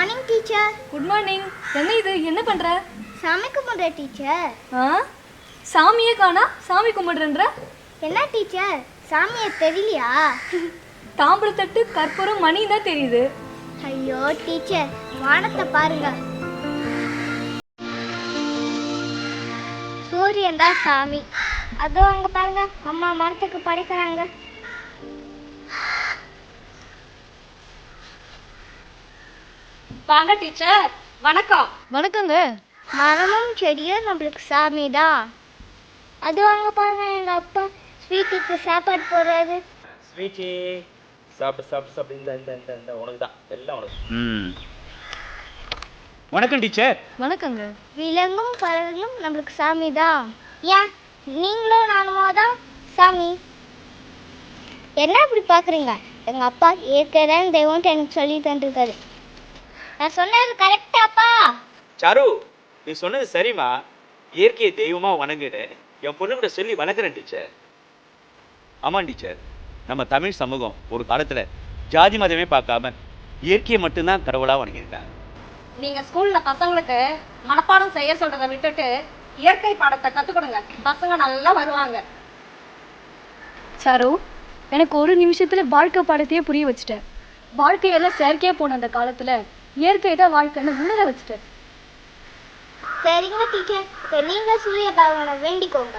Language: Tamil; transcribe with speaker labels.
Speaker 1: Morning teacher.
Speaker 2: Good morning. என்ன இது, என்ன பண்ற?
Speaker 1: சாமி கும்பிடுற டீச்சர்.
Speaker 2: சாமியே காணா, சாமி கும்பிடுறன்ற?
Speaker 1: என்ன டீச்சர், சாமியை தெரியலையா?
Speaker 2: தாம்பூலத்தட்டு, கற்பூரம், மணி தான் தெரியுது.
Speaker 1: ஐயோ டீச்சர், வானத்தை பாருங்க. சூரியன் தான் சாமி. அதோ அங்க பாருங்க, அம்மா மரத்துக்கு படைக்கிறாங்க.
Speaker 3: வாங்க டீச்சர். வணக்கம்.
Speaker 2: வணக்கங்க.
Speaker 1: மரமும் செடியும் நம்மளுக்கு சாமி தான். அது வாங்க பாருங்க, எங்க அப்பா ஸ்வீட்டுக்கு சாப்பாடு போடுறாரு.
Speaker 4: ஸ்வீட்டி சாப்பிட்டு சாப்பிட்டு சாப்பிட்டு இந்த இந்த இந்த இந்த உனக்கு தான் எல்லாம் உனக்கு. வணக்கம் டீச்சர்.
Speaker 2: வணக்கங்க.
Speaker 1: விலங்கும் பறவையும் நம்மளுக்கு சாமி தான். ஏன் நீங்களும் நானுமா தான் சாமி? என்ன அப்படி பார்க்குறீங்க? எங்கள் அப்பா இயற்கை தான் தெய்வம்ட்டு எனக்கு சொல்லி தந்துருக்காரு. நான் சொன்னது கரெக்டாப்பா?
Speaker 4: சாரு, நீ சொன்னது சரிம்மா. இயற்கையை தெய்வமா வணங்குன்னு என் பொண்ணுகிட்ட சொல்லி வணங்குறேன் டீச்சர். ஆமாம் டீச்சர், நம்ம தமிழ் சமூகம் ஒரு காலத்தில் ஜாதி மதமே பார்க்காம இயற்கையை மட்டும்தான் கடவுளாக வணங்கியிருக்காங்க.
Speaker 3: நீங்க ஸ்கூல்ல பசங்களுக்கு மனப்பாடம் செய்ய சொல்றதை விட்டுட்டு இயற்கை பாடத்தை கத்துக் கொடுங்க. பசங்க நல்லா வருவாங்க.
Speaker 2: சாரு, எனக்கு ஒரு நிமிஷத்துல வாழ்க்கை பாடத்தையே புரிய வச்சுட்டேன். வாழ்க்கையெல்லாம் செயற்கையா போன அந்த காலத்துல இயற்கை தான் வாழ்க்கைன்னு உணர வச்சுட்டேன்.
Speaker 1: சரிங்க டீச்சர், இப்போ நீங்கள் சூரிய பகவானை வேண்டிக்கோங்க.